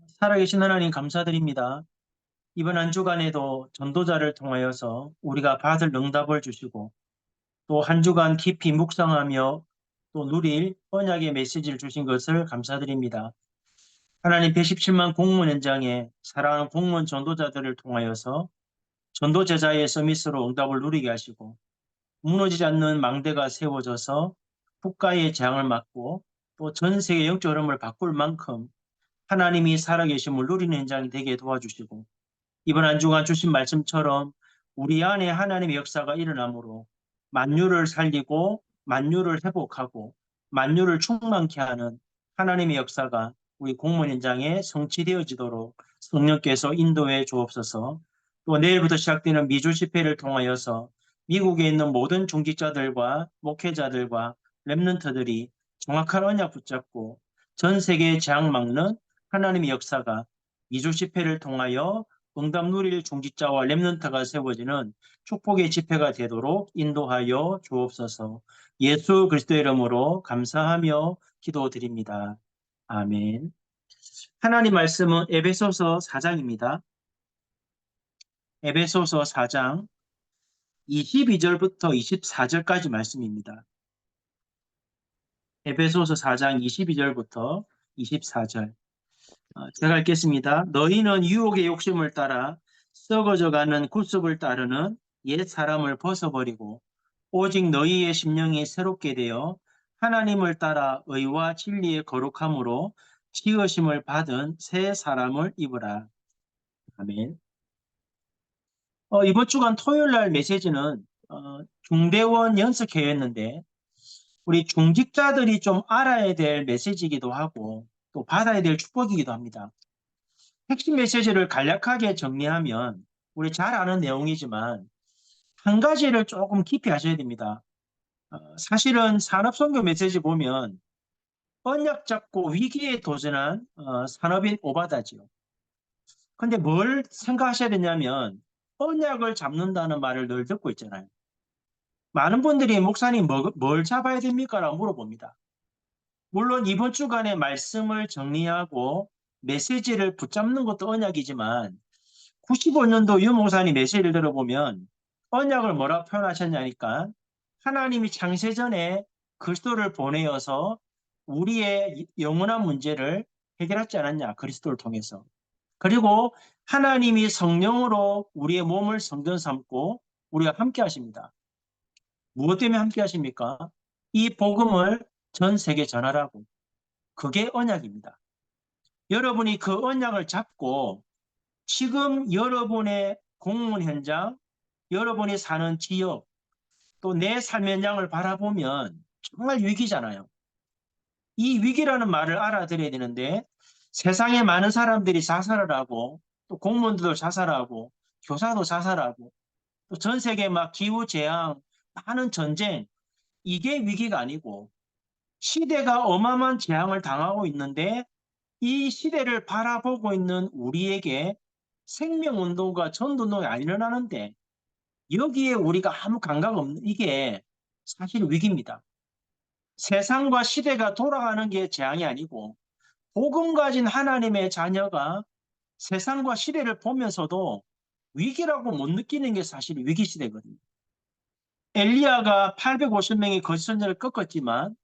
살아계신 하나님 감사드립니다. 이번 한 주간에도 전도자를 통하여서 우리가 받을 응답을 주시고 또 한 주간 깊이 묵상하며 또 누릴 언약의 메시지를 주신 것을 감사드립니다. 하나님 117만 공무원 현장에 사랑하는 공무원 전도자들을 통하여서 전도 제자의 서밋으로 응답을 누리게 하시고 무너지지 않는 망대가 세워져서 국가의 재앙을 막고 또 전 세계 영적 흐름을 바꿀 만큼 하나님이 살아계심을 누리는 현장이 되게 도와주시고 이번 한 주간 주신 말씀처럼 우리 안에 하나님의 역사가 일어나므로 만유를 살리고 만유를 회복하고 만유를 충만케 하는 하나님의 역사가 우리 공무원 현장에 성취되어지도록 성령께서 인도해 주옵소서. 또 내일부터 시작되는 미주 집회를 통하여서 미국에 있는 모든 중직자들과 목회자들과 렘넌트들이 정확한 언약 붙잡고 전 세계의 재앙 막는 하나님의 역사가 미주 집회를 통하여 응답 누릴 중직자와 렘넌트가 세워지는 축복의 집회가 되도록 인도하여 주옵소서. 예수 그리스도의 이름으로 감사하며 기도드립니다. 아멘. 하나님 말씀은 에베소서 4장입니다. 에베소서 4장 22절부터 24절까지 말씀입니다. 에베소서 4장 22절부터 24절. 제가 읽겠습니다. 너희는 유혹의 욕심을 따라 썩어져가는 구습을 따르는 옛 사람을 벗어버리고 오직 너희의 심령이 새롭게 되어 하나님을 따라 의와 진리의 거룩함으로 지으심을 받은 새 사람을 입으라. 아멘. 이번 주간 토요일 날 메시지는 중대원 연석회였는데 우리 중직자들이 좀 알아야 될 메시지이기도 하고 또 받아야 될 축복이기도 합니다. 핵심 메시지를 간략하게 정리하면 우리 잘 아는 내용이지만 한 가지를 조금 깊이 하셔야 됩니다. 사실은 산업선교 메시지 보면 언약 잡고 위기에 도전한 산업인 오바다지요. 근데 뭘 생각하셔야 되냐면 언약을 잡는다는 말을 늘 듣고 있잖아요. 많은 분들이 목사님 뭘 잡아야 됩니까? 라고 물어봅니다. 물론 이번 주간의 말씀을 정리하고 메시지를 붙잡는 것도 언약이지만 95년도 유 목사님 메시지를 들어보면 언약을 뭐라 표현하셨냐니까 하나님이 창세전에 그리스도를 보내어서 우리의 영원한 문제를 해결하지 않았냐 그리스도를 통해서. 그리고 하나님이 성령으로 우리의 몸을 성전 삼고 우리가 함께 하십니다. 무엇 때문에 함께 하십니까? 이 복음을 전 세계 전하라고. 그게 언약입니다. 여러분이 그 언약을 잡고 지금 여러분의 공무원 현장, 여러분이 사는 지역, 또 내 삶의 현장을 바라보면 정말 위기잖아요. 이 위기라는 말을 알아들어야 되는데 세상에 많은 사람들이 자살을 하고 또 공무원들도 자살하고 교사도 자살하고 또 전 세계 막 기후재앙, 많은 전쟁, 이게 위기가 아니고 시대가 어마어마한 재앙을 당하고 있는데 이 시대를 바라보고 있는 우리에게 생명운동과 전도운동이 안 일어나는데 여기에 우리가 아무 감각 없는 이게 사실 위기입니다. 세상과 시대가 돌아가는 게 재앙이 아니고 복음 가진 하나님의 자녀가 세상과 시대를 보면서도 위기라고 못 느끼는 게 사실 위기 시대거든요. 엘리야가 850명의 거짓 선지자를 꺾었지만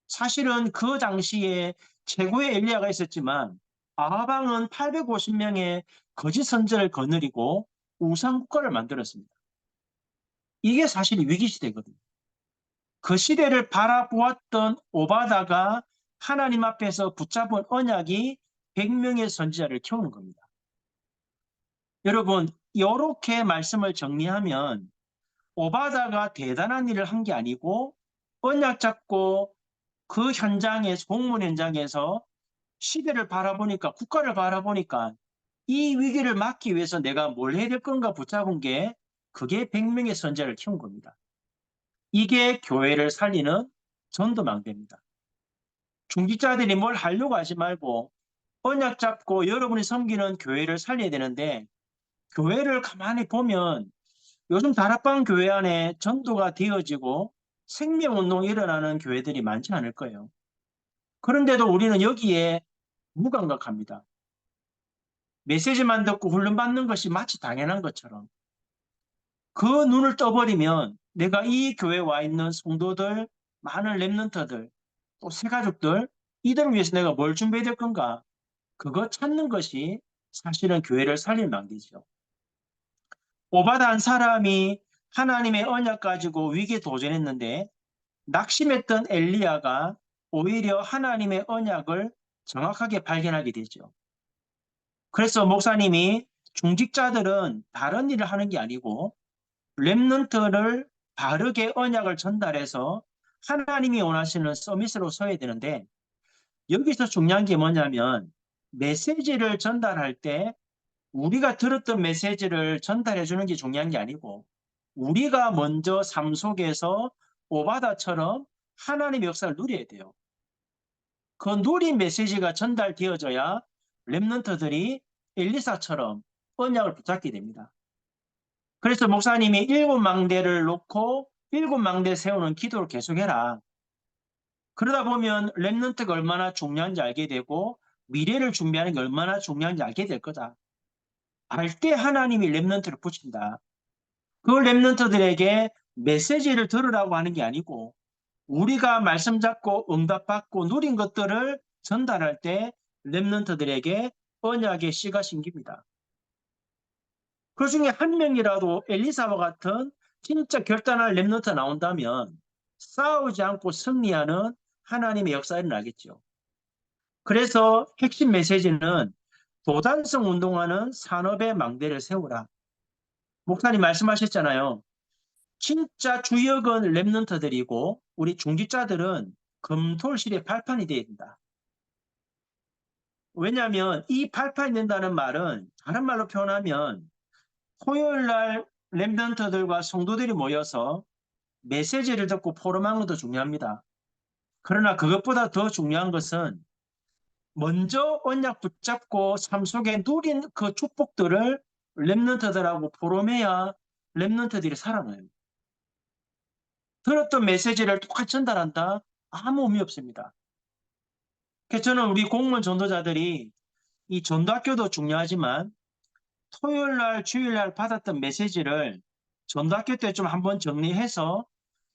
사실은 그 당시에 최고의 엘리야가 있었지만 아합 왕은 850명의 거짓 선지자를 거느리고 우상 국가를 만들었습니다. 이게 사실 위기 시대거든요. 그 시대를 바라보았던 오바다가 하나님 앞에서 붙잡은 언약이 100명의 선지자를 키우는 겁니다. 여러분, 이렇게 말씀을 정리하면 오바다가 대단한 일을 한 게 아니고 언약 잡고 그 현장에서 공문 현장에서 시대를 바라보니까 국가를 바라보니까 이 위기를 막기 위해서 내가 뭘 해야 될 건가 붙잡은 게 그게 100명의 선지자를 키운 겁니다. 이게 교회를 살리는 전도망대입니다. 중직자들이 뭘 하려고 하지 말고 언약 잡고 여러분이 섬기는 교회를 살려야 되는데 교회를 가만히 보면 요즘 다락방 교회 안에 전도가 되어지고 생명운동이 일어나는 교회들이 많지 않을 거예요. 그런데도 우리는 여기에 무감각합니다. 메시지만 듣고 훈련받는 것이 마치 당연한 것처럼 그 눈을 떠버리면 내가 이 교회에 와 있는 성도들, 많은 랩런트들, 또 새가족들 이들을 위해서 내가 뭘 준비해야 될 건가? 그거 찾는 것이 사실은 교회를 살릴 망대죠. 오바다 한 사람이 하나님의 언약 가지고 위기에 도전했는데 낙심했던 엘리야가 오히려 하나님의 언약을 정확하게 발견하게 되죠. 그래서 목사님이 중직자들은 다른 일을 하는 게 아니고 렘넌트를 바르게 언약을 전달해서 하나님이 원하시는 서밋으로 서야 되는데 여기서 중요한 게 뭐냐면 메시지를 전달할 때 우리가 들었던 메시지를 전달해 주는 게 중요한 게 아니고 우리가 먼저 삶 속에서 오바다처럼 하나님의 역사를 누려야 돼요. 그 누린 메시지가 전달되어져야 렘넌트들이 엘리사처럼 언약을 붙잡게 됩니다. 그래서 목사님이 7망대를 놓고 7망대 세우는 기도를 계속해라. 그러다 보면 렘넌트가 얼마나 중요한지 알게 되고 미래를 준비하는 게 얼마나 중요한지 알게 될 거다. 알 때 하나님이 렘넌트를 붙인다. 그 렘넌트들에게 메시지를 들으라고 하는 게 아니고 우리가 말씀 잡고 응답받고 누린 것들을 전달할 때 렘넌트들에게 언약의 씨가 심깁니다. 그 중에 한 명이라도 엘리사와 같은 진짜 결단할 렘넌트 나온다면 싸우지 않고 승리하는 하나님의 역사가 일어나겠죠. 그래서 핵심 메시지는 도단성 운동하는 산업의 망대를 세우라. 목사님 말씀하셨잖아요. 진짜 주역은 렘넌트들이고 우리 중직자들은 금토일실의 발판이 되어야 된다. 왜냐하면 이 발판이 된다는 말은 다른 말로 표현하면 토요일 날 렘넌트들과 성도들이 모여서 메시지를 듣고 포럼하는 것도 중요합니다. 그러나 그것보다 더 중요한 것은 먼저 언약 붙잡고 삶 속에 누린 그 축복들을 렘넌트들하고 포럼해야 렘넌트들이 살아나요. 들었던 메시지를 똑같이 전달한다? 아무 의미 없습니다. 그래서 저는 우리 공무원 전도자들이 이 전도학교도 중요하지만 토요일 날, 주일 날 받았던 메시지를 전도학교 때 좀 한번 정리해서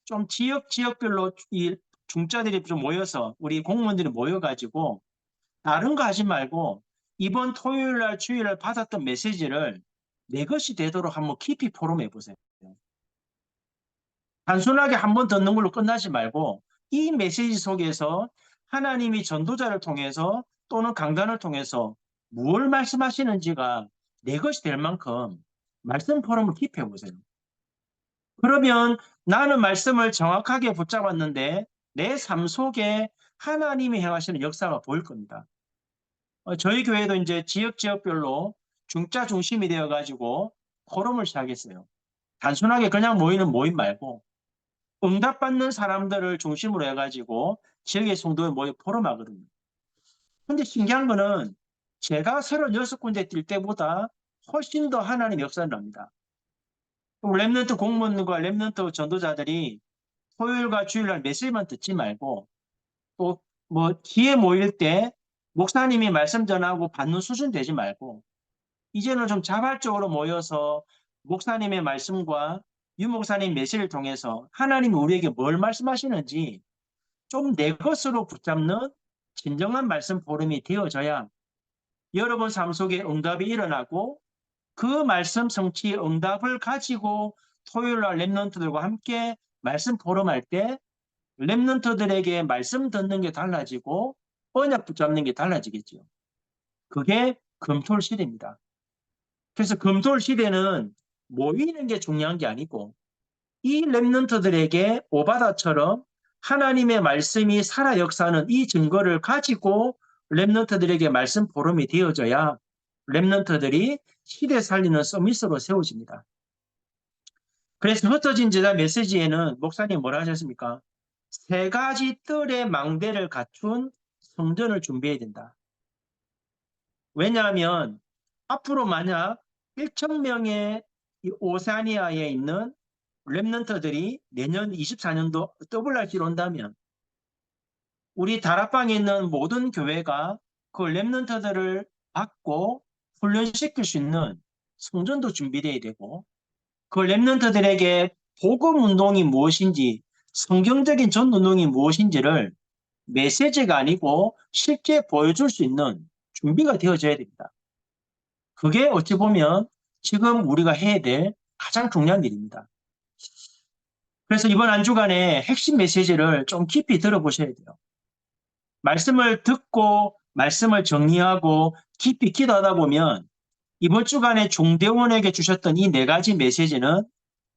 좀 지역별로 이 중자들이 좀 모여서 우리 공무원들이 모여가지고 다른 거 하지 말고 이번 토요일 날, 주일 날 받았던 메시지를 내 것이 되도록 한번 깊이 포럼해 보세요. 단순하게 한번 듣는 걸로 끝나지 말고 이 메시지 속에서 하나님이 전도자를 통해서 또는 강단을 통해서 무엇을 말씀하시는지가 내 것이 될 만큼 말씀 포럼을 깊이 해보세요. 그러면 나는 말씀을 정확하게 붙잡았는데 내 삶 속에 하나님이 행하시는 역사가 보일 겁니다. 저희 교회도 이제 지역별로 중자 중심이 되어가지고 포럼을 시작했어요. 단순하게 그냥 모이는 모임 말고 응답받는 사람들을 중심으로 해가지고 지역의 성도에 모여 포럼하거든요. 근데 신기한 거는 제가 36군데 뛸 때보다 훨씬 더 하나님의 역사를 납니다. 랩런트 공무원과 랩런트 전도자들이 토요일과 주일날 메시지만 듣지 말고 또 뭐 기회 모일 때 목사님이 말씀 전하고 받는 수준 되지 말고 이제는 좀 자발적으로 모여서 목사님의 말씀과 유 목사님 메시지를 통해서 하나님이 우리에게 뭘 말씀하시는지 좀 내 것으로 붙잡는 진정한 말씀 포럼이 되어져야 여러분 삶 속에 응답이 일어나고 그 말씀 성취 응답을 가지고 토요일 날 랩런트들과 함께 말씀 포럼할 때 랩런트들에게 말씀 듣는 게 달라지고 언약 붙잡는 게 달라지겠죠. 그게 금토일 시대입니다. 그래서 금토일 시대는 모이는 게 중요한 게 아니고 이 랩런트들에게 오바다처럼 하나님의 말씀이 살아 역사하는 이 증거를 가지고 랩런트들에게 말씀 포럼이 되어져야 랩런트들이 시대 살리는 서밋으로 세워집니다. 그래서 흩어진 제자 메시지에는 목사님 뭐라 하셨습니까? 세 가지 뜰의 망대를 갖춘 성전을 준비해야 된다. 왜냐하면 앞으로 만약 1,000명의 오세아니아에 있는 랩런트들이 내년 24년도 WRC로 온다면 우리 다락방에 있는 모든 교회가 그 랩런트들을 받고 훈련시킬 수 있는 성전도 준비되어야 되고 그 랩런트들에게 복음 운동이 무엇인지 성경적인 전 운동이 무엇인지를 메시지가 아니고 실제 보여줄 수 있는 준비가 되어져야 됩니다. 그게 어찌 보면 지금 우리가 해야 될 가장 중요한 일입니다. 그래서 이번 한 주간에 핵심 메시지를 좀 깊이 들어보셔야 돼요. 말씀을 듣고 말씀을 정리하고 깊이 기도하다 보면 이번 주간에 종대원에게 주셨던 이 네 가지 메시지는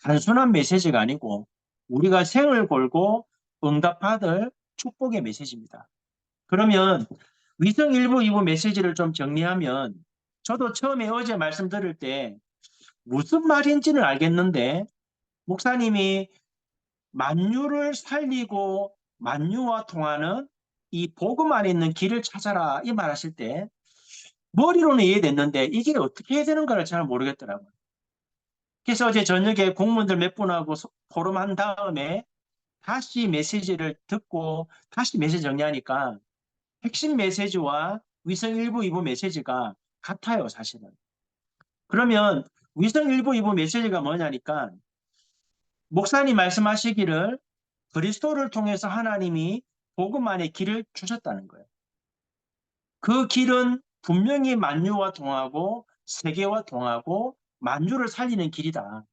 단순한 메시지가 아니고 우리가 생을 걸고 응답받을 축복의 메시지입니다. 그러면 위성 1부, 2부 메시지를 좀 정리하면 저도 처음에 어제 말씀 들을 때 무슨 말인지는 알겠는데 목사님이 만유를 살리고 만유와 통하는 이 복음 안에 있는 길을 찾아라 이 말하실 때 머리로는 이해됐는데 이게 어떻게 해야 되는가를 잘 모르겠더라고요. 그래서 어제 저녁에 공무원들 몇 분하고 포럼한 다음에 다시 메시지를 듣고 다시 메시지 정리하니까 핵심 메시지와 위성 1부, 2부 메시지가 같아요, 사실은. 그러면 위성 1부, 2부 메시지가 뭐냐니까 목사님 말씀하시기를 그리스도를 통해서 하나님이 복음 안에 길을 주셨다는 거예요. 그 길은 분명히 만유와 동하고 세계와 동하고 만유를 살리는 길이다.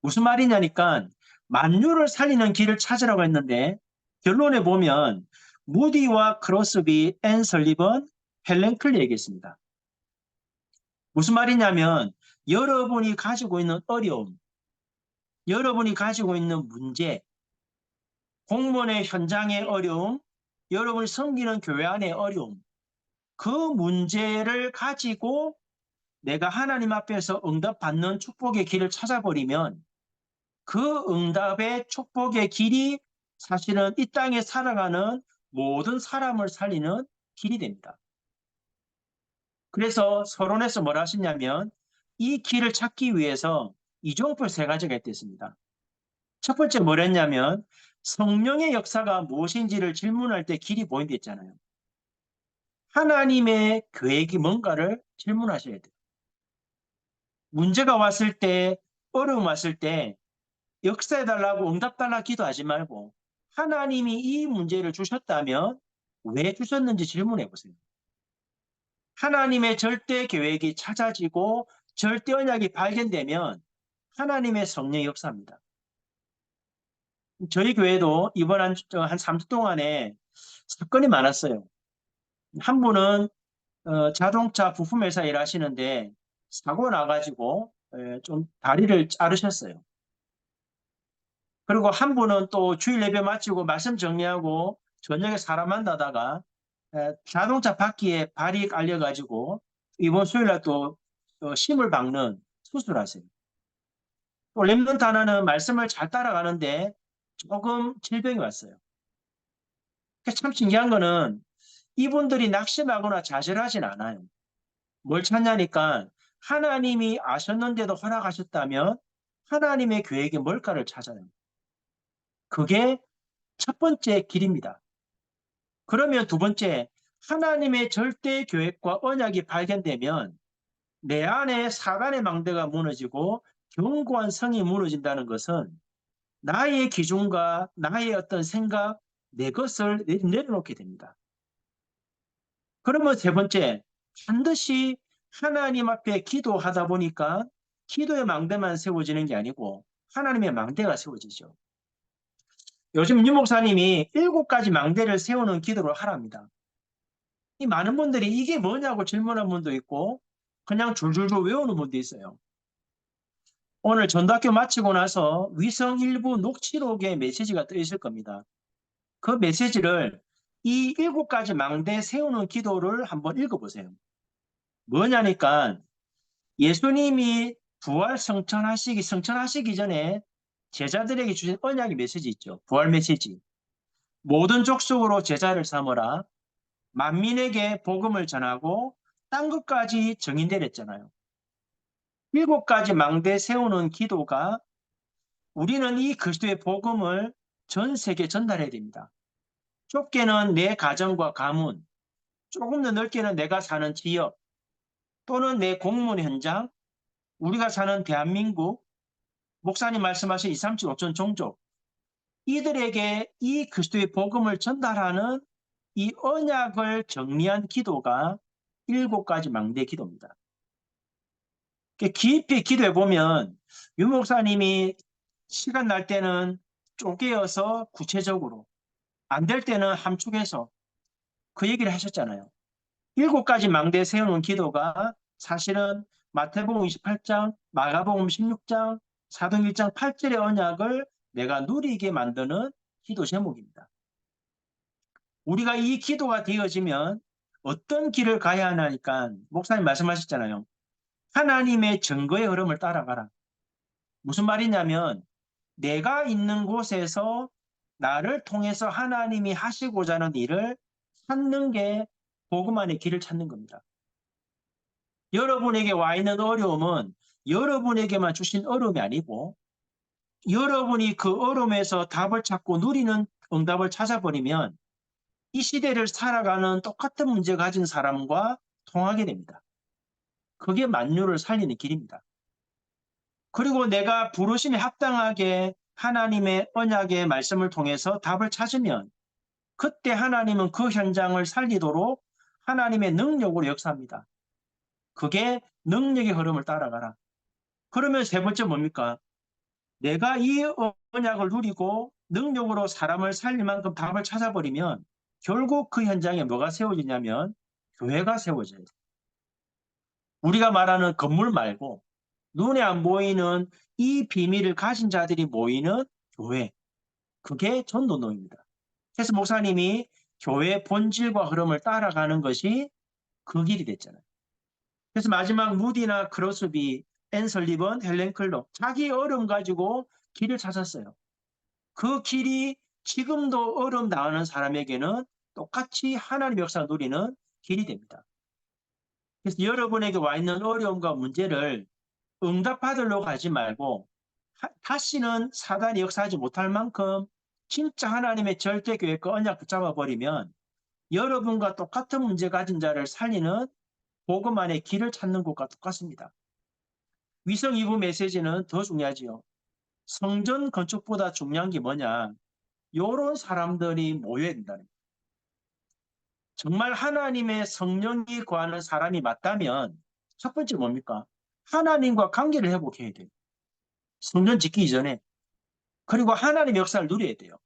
무슨 말이냐니까 만유를 살리는 길을 찾으라고 했는데 결론에 보면 무디와 크로스비, 앤 설리번, 헬렌 클리 얘기했습니다. 무슨 말이냐면 여러분이 가지고 있는 어려움, 여러분이 가지고 있는 문제, 공무원의 현장의 어려움, 여러분이 섬기는 교회 안의 어려움, 그 문제를 가지고 내가 하나님 앞에서 응답받는 축복의 길을 찾아버리면 그 응답의 축복의 길이 사실은 이 땅에 살아가는 모든 사람을 살리는 길이 됩니다. 그래서 서론에서 뭐라 하시냐면 이 길을 찾기 위해서 이종표 세 가지가 있겠습니다. 첫 번째 뭐랬냐면 성령의 역사가 무엇인지를 질문할 때 길이 보인다 했잖아요. 하나님의 계획이 뭔가를 질문하셔야 돼요. 문제가 왔을 때, 어려움 왔을 때 역사해달라고 응답달라 기도하지 말고 하나님이 이 문제를 주셨다면 왜 주셨는지 질문해 보세요. 하나님의 절대 계획이 찾아지고 절대 언약이 발견되면 하나님의 성령의 역사입니다. 저희 교회도 이번 한 3주 동안에 사건이 많았어요. 한 분은 자동차 부품회사 일하시는데 사고 나가지고 좀 다리를 자르셨어요. 그리고 한 분은 또 주일 예배 마치고 말씀 정리하고 저녁에 사람 만나다가 자동차 바퀴에 발이 깔려가지고 이번 수요일날 또 심을 박는 수술하세요. 또 랩런트 하나는 말씀을 잘 따라가는데 조금 질병이 왔어요. 참 신기한 거는 이분들이 낙심하거나 좌절하진 않아요. 뭘 찾냐니까 하나님이 아셨는데도 허락하셨다면 하나님의 계획이 뭘까를 찾아요. 그게 첫 번째 길입니다. 그러면 두 번째, 하나님의 절대 계획과 언약이 발견되면 내 안에 사단의 망대가 무너지고 견고한 성이 무너진다는 것은 나의 기준과 나의 어떤 생각, 내 것을 내려놓게 됩니다. 그러면 세 번째, 반드시 하나님 앞에 기도하다 보니까 기도의 망대만 세워지는 게 아니고 하나님의 망대가 세워지죠. 요즘 유 목사님이 7가지 망대를 세우는 기도를 하랍니다. 이 많은 분들이 이게 뭐냐고 질문한 분도 있고 그냥 줄줄줄 외우는 분도 있어요. 오늘 전도학교 마치고 나서 위성 일부 녹취록에 메시지가 떠 있을 겁니다. 그 메시지를 이 7가지 망대 세우는 기도를 한번 읽어보세요. 뭐냐니까 예수님이 부활 성천하시기 전에 제자들에게 주신 언약의 메시지 있죠. 부활 메시지. 모든 족속으로 제자를 삼으라. 만민에게 복음을 전하고 딴 것까지 정의 내렸잖아요. 7가지 망대 세우는 기도가 우리는 이 그리스도의 복음을 전 세계에 전달해야 됩니다. 좁게는 내 가정과 가문, 조금 더 넓게는 내가 사는 지역, 또는 내 공무원 현장, 우리가 사는 대한민국, 목사님 말씀하신 2, 3, 7, 5천 종족, 이들에게 이 그리스도의 복음을 전달하는 이 언약을 정리한 기도가 7가지 망대 기도입니다. 깊이 기도해 보면 유 목사님이 시간 날 때는 쪼개어서 구체적으로, 안 될 때는 함축해서 그 얘기를 하셨잖아요. 7가지 망대에 세우는 기도가 사실은 마태복음 28장, 마가복음 16장, 사도행 1장 8절의 언약을 내가 누리게 만드는 기도 제목입니다. 우리가 이 기도가 되어지면 어떤 길을 가야 하나니까 목사님 말씀하셨잖아요. 하나님의 증거의 흐름을 따라가라. 무슨 말이냐면 내가 있는 곳에서 나를 통해서 하나님이 하시고자 하는 일을 찾는 게 복음 안의 길을 찾는 겁니다. 여러분에게 와 있는 어려움은 여러분에게만 주신 어려움이 아니고 여러분이 그 어려움에서 답을 찾고 누리는 응답을 찾아버리면 이 시대를 살아가는 똑같은 문제 가진 사람과 통하게 됩니다. 그게 만유를 살리는 길입니다. 그리고 내가 부르심에 합당하게 하나님의 언약의 말씀을 통해서 답을 찾으면 그때 하나님은 그 현장을 살리도록 하나님의 능력으로 역사합니다. 그게 능력의 흐름을 따라가라. 그러면 세 번째 뭡니까? 내가 이 언약을 누리고 능력으로 사람을 살릴 만큼 답을 찾아버리면 결국 그 현장에 뭐가 세워지냐면 교회가 세워져요. 우리가 말하는 건물 말고 눈에 안 보이는 이 비밀을 가진 자들이 모이는 교회. 그게 전도노입니다. 그래서 목사님이 교회의 본질과 흐름을 따라가는 것이 그 길이 됐잖아요. 그래서 마지막 무디나 크로스비, 앤 설리번, 헬렌 클러 자기 어려움 가지고 길을 찾았어요. 그 길이 지금도 어려움 당하는 사람에게는 똑같이 하나님의 역사를 누리는 길이 됩니다. 그래서 여러분에게 와 있는 어려움과 문제를 응답받으려고 하지 말고 다시는 사단이 역사하지 못할 만큼 진짜 하나님의 절대 계획과 언약 붙잡아버리면 여러분과 똑같은 문제 가진 자를 살리는 복음 안의 길을 찾는 것과 똑같습니다. 위성 2부 메시지는 더 중요하지요. 성전 건축보다 중요한 게 뭐냐? 이런 사람들이 모여야 된다는 거예요. 정말 하나님의 성령이 구하는 사람이 맞다면 첫 번째 뭡니까? 하나님과 관계를 회복해야 돼요. 성전 짓기 이전에. 그리고 하나님의 역사를 누려야 돼요.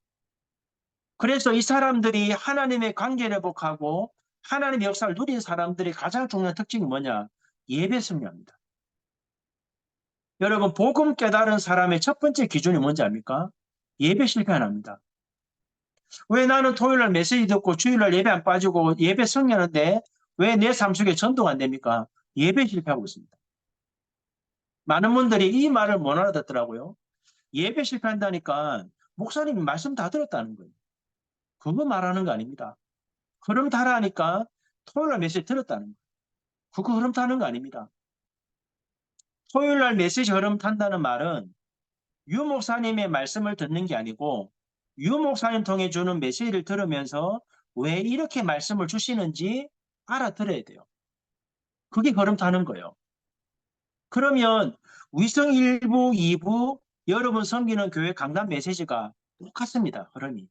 그래서 이 사람들이 하나님의 관계를 회복하고 하나님의 역사를 누린 사람들의 가장 중요한 특징이 뭐냐? 예배 승리합니다. 여러분, 복음 깨달은 사람의 첫 번째 기준이 뭔지 압니까? 예배 실패 안 합니다. 왜 나는 토요일날 메시지 듣고 주일날 예배 안 빠지고 예배 승리하는데 왜 내 삶 속에 전도가 안 됩니까? 예배 실패하고 있습니다. 많은 분들이 이 말을 못 알아듣더라고요. 예배 실패한다니까 목사님이 말씀 다 들었다는 거예요. 그거 말하는 거 아닙니다. 흐름 타라니까 토요일날 메시지 들었다는 거예요. 그거 흐름 타는 거 아닙니다. 토요일날 메시지 흐름 탄다는 말은 유 목사님의 말씀을 듣는 게 아니고 유 목사님 통해 주는 메시지를 들으면서 왜 이렇게 말씀을 주시는지 알아들어야 돼요. 그게 흐름 타는 거예요. 그러면 위성 1부, 2부 여러분 섬기는 교회 강단 메시지가 똑같습니다. 흐름이.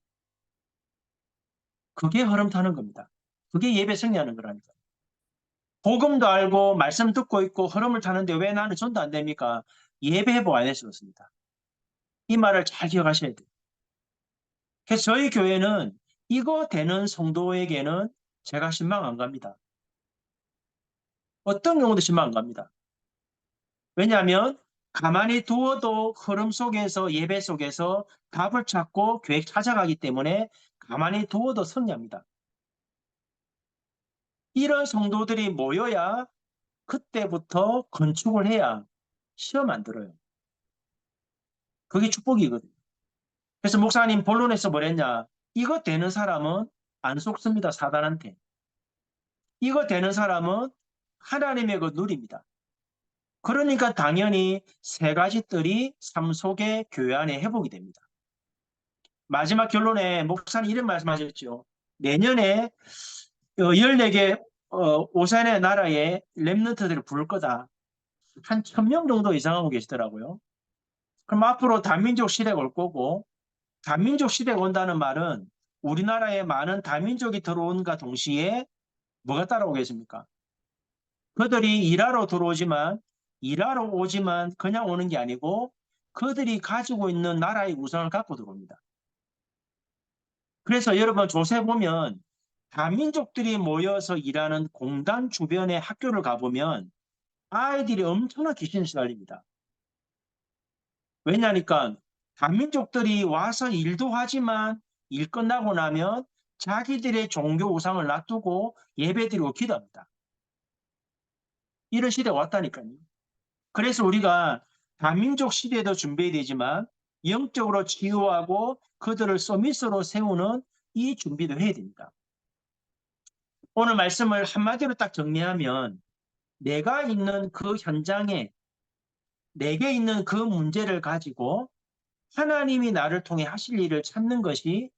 그게 흐름 타는 겁니다. 그게 예배 승리하는 거라니까. 복음도 알고 말씀 듣고 있고 흐름을 타는데 왜 나는 전도 안 됩니까? 예배 회복 안 했었습니다. 이 말을 잘 기억하셔야 돼요. 그래서 저희 교회는 이거 되는 성도에게는 제가 신망 안 갑니다. 어떤 경우도 신망 안 갑니다. 왜냐하면 가만히 두어도 흐름 속에서 예배 속에서 답을 찾고 계획 찾아가기 때문에 가만히 두어도 승리합니다. 이런 성도들이 모여야 그때부터 건축을 해야 시험 안 들어요. 그게 축복이거든요. 그래서 목사님 본론에서 뭐랬냐? 이거 되는 사람은 안 속습니다. 사단한테. 이거 되는 사람은 하나님의 그 누립니다. 그러니까 당연히 세 가지 뜰이 삶 속에 교회 안에 회복이 됩니다. 마지막 결론에 목사님 이런 말씀하셨죠. 내년에 14개 오산의 나라에 렘넌트들을 부를 거다. 한 1000명 정도 이상하고 계시더라고요. 그럼 앞으로 다민족 시대가 올 거고, 다민족 시대가 온다는 말은 우리나라에 많은 다민족이 들어온과 동시에 뭐가 따라오겠습니까? 그들이 일하러 오지만 그냥 오는 게 아니고 그들이 가지고 있는 나라의 우상을 갖고 들어옵니다. 그래서 여러분 조세 보면 다민족들이 모여서 일하는 공단 주변의 학교를 가보면 아이들이 엄청난 귀신에 시달립니다. 왜냐니까 다민족들이 와서 일도 하지만 일 끝나고 나면 자기들의 종교 우상을 놔두고 예배드리고 기도합니다. 이런 시대가 왔다니까요. 그래서 우리가 다민족 시대도 준비해야 되지만 영적으로 치유하고 그들을 서밋으로 세우는 이 준비도 해야 됩니다. 오늘 말씀을 한마디로 딱 정리하면 내가 있는 그 현장에 내게 있는 그 문제를 가지고 하나님이 나를 통해 하실 일을 찾는 것이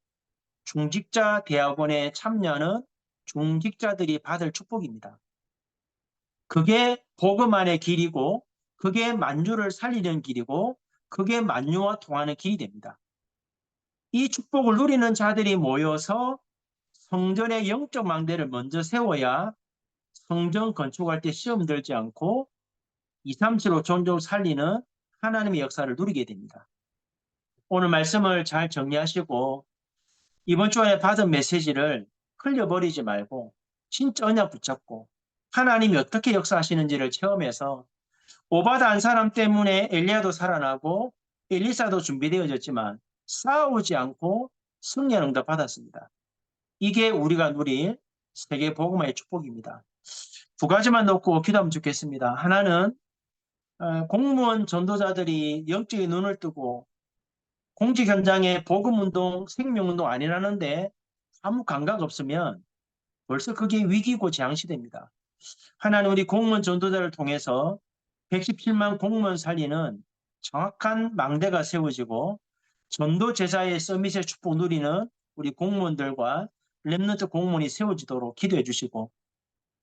중직자 대학원에 참여하는 중직자들이 받을 축복입니다. 그게 복음 안의 길이고 그게 만유를 살리는 길이고 그게 만유와 통하는 길이 됩니다. 이 축복을 누리는 자들이 모여서 성전의 영적 망대를 먼저 세워야 성전 건축할 때 시험 들지 않고 2, 3, 7로 종종 살리는 하나님의 역사를 누리게 됩니다. 오늘 말씀을 잘 정리하시고 이번 주에 받은 메시지를 흘려버리지 말고 진짜 언약 붙잡고 하나님이 어떻게 역사하시는지를 체험해서 오바다 한 사람 때문에 엘리야도 살아나고 엘리사도 준비되어졌지만 싸우지 않고 승리하는 응답 받았습니다. 이게 우리가 누릴 세계 복음화의 축복입니다. 두 가지만 놓고 기도하면 좋겠습니다. 하나는 공무원 전도자들이 영적인 눈을 뜨고 공직 현장에 복음운동, 생명운동 아니라는데 아무 감각 없으면 벌써 그게 위기고 재앙시대입니다. 하나님 우리 공무원 전도자를 통해서 117만 공무원 살리는 정확한 망대가 세워지고 전도 제자의 서밋의 축복 누리는 우리 공무원들과 렘넌트 공무원이 세워지도록 기도해 주시고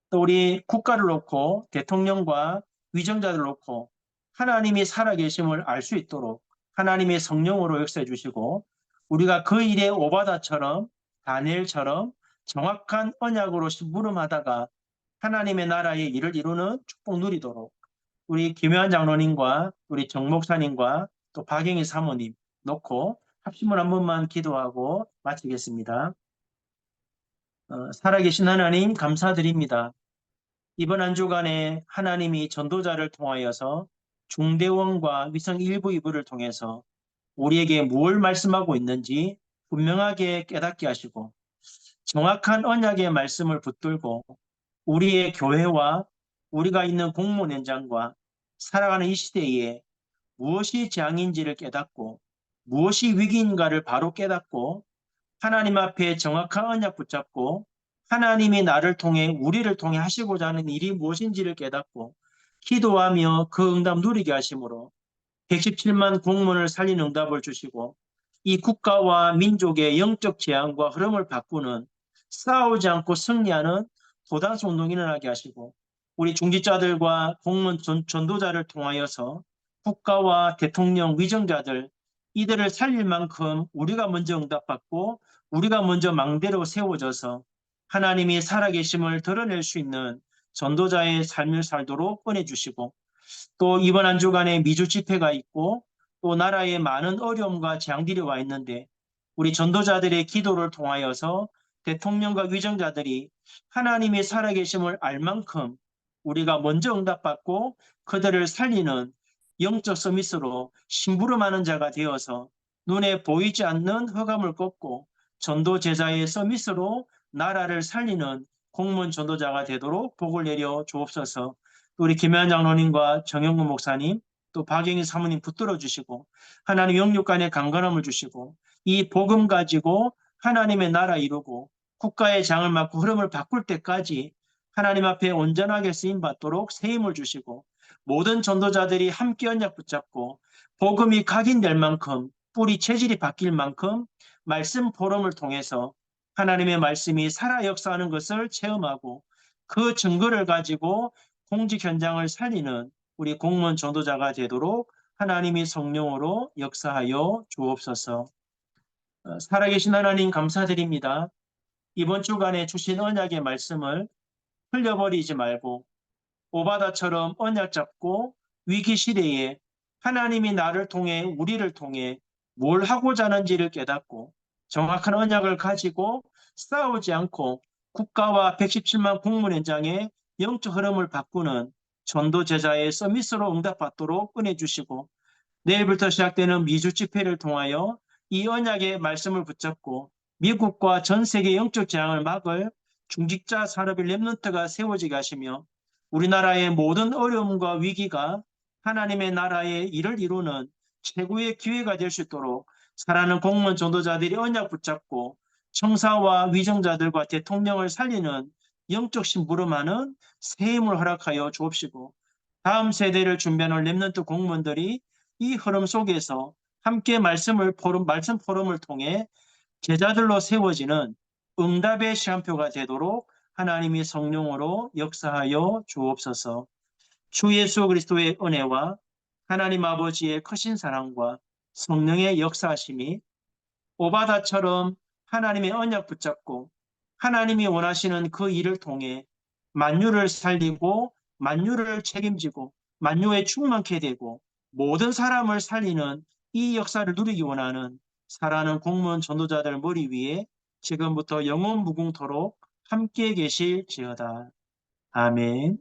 또 우리 국가를 놓고 대통령과 위정자들을 놓고 하나님이 살아계심을 알 수 있도록 하나님의 성령으로 역사해 주시고 우리가 그 일에 오바다처럼 다니엘처럼 정확한 언약으로 심부름하다가 하나님의 나라의 일을 이루는 축복 누리도록 우리 김효한 장로님과 우리 정 목사님과 또 박영희 사모님 놓고 합심을 한 번만 기도하고 마치겠습니다. 살아계신 하나님 감사드립니다. 이번 한 주간에 하나님이 전도자를 통하여서 중대원과 위성 일부 이부를 통해서 우리에게 무엇을 말씀하고 있는지 분명하게 깨닫게 하시고 정확한 언약의 말씀을 붙들고 우리의 교회와 우리가 있는 공무원 현장과 살아가는 이 시대에 무엇이 재앙인지를 깨닫고 무엇이 위기인가를 바로 깨닫고 하나님 앞에 정확한 언약 붙잡고 하나님이 나를 통해 우리를 통해 하시고자 하는 일이 무엇인지를 깨닫고 기도하며 그 응답 누리게 하심으로 117만 공무원을 살린 응답을 주시고 이 국가와 민족의 영적 재앙과 흐름을 바꾸는 싸우지 않고 승리하는 도단성 운동이 일어나게 하시고 우리 중직자들과 공무원 전도자를 통하여서 국가와 대통령 위정자들 이들을 살릴 만큼 우리가 먼저 응답받고 우리가 먼저 망대로 세워져서 하나님이 살아계심을 드러낼 수 있는 전도자의 삶을 살도록 권해주시고 또 이번 한 주간에 미주 집회가 있고 또 나라에 많은 어려움과 재앙들이 와 있는데 우리 전도자들의 기도를 통하여서 대통령과 위정자들이 하나님이 살아계심을 알 만큼 우리가 먼저 응답받고 그들을 살리는 영적 서밋으로 심부름하는 자가 되어서 눈에 보이지 않는 흑암을 꺾고 전도 제자의 서밋으로 나라를 살리는 공무원 전도자가 되도록 복을 내려 주옵소서. 우리 김현 장로님과 정영근 목사님 또 박영희 사모님 붙들어 주시고 하나님 영육간의 강건함을 주시고 이 복음 가지고 하나님의 나라 이루고 국가의 장을 맡고 흐름을 바꿀 때까지 하나님 앞에 온전하게 쓰임받도록 새 힘을 주시고 모든 전도자들이 함께 언약 붙잡고 복음이 각인될 만큼 뿌리 체질이 바뀔 만큼 말씀 포럼을 통해서 하나님의 말씀이 살아 역사하는 것을 체험하고 그 증거를 가지고 공직 현장을 살리는 우리 공무원 전도자가 되도록 하나님이 성령으로 역사하여 주옵소서. 살아계신 하나님 감사드립니다. 이번 주간에 주신 언약의 말씀을 흘려버리지 말고 오바다처럼 언약 잡고 위기 시대에 하나님이 나를 통해 우리를 통해 뭘 하고자 하는지를 깨닫고 정확한 언약을 가지고 싸우지 않고 국가와 117만 공무원 현장의 영적 흐름을 바꾸는 전도 제자의 서밋으로 응답받도록 은혜 주시고 내일부터 시작되는 미주 집회를 통하여 이 언약의 말씀을 붙잡고 미국과 전 세계 영적 재앙을 막을 중직자 산업의 렘넌트가 세워지게 하시며 우리나라의 모든 어려움과 위기가 하나님의 나라의 일을 이루는 최고의 기회가 될 수 있도록 사랑하는 공무원 전도자들이 언약 붙잡고 청사와 위정자들과 대통령을 살리는 영적 심부름하는 새 힘을 허락하여 주옵시고 다음 세대를 준비하는 렘넌트 공무원들이 이 흐름 속에서 함께 말씀 포럼을 통해 제자들로 세워지는 응답의 시간표가 되도록 하나님이 성령으로 역사하여 주옵소서. 주 예수 그리스도의 은혜와 하나님 아버지의 크신 사랑과 성령의 역사하심이 오바다처럼 하나님의 언약 붙잡고 하나님이 원하시는 그 일을 통해 만유를 살리고 만유를 책임지고 만유에 충만케 되고 모든 사람을 살리는 이 역사를 누리기 원하는 사랑하는 공무원 전도자들 머리 위에 지금부터 영원 무궁토록 함께 계실지어다. 아멘.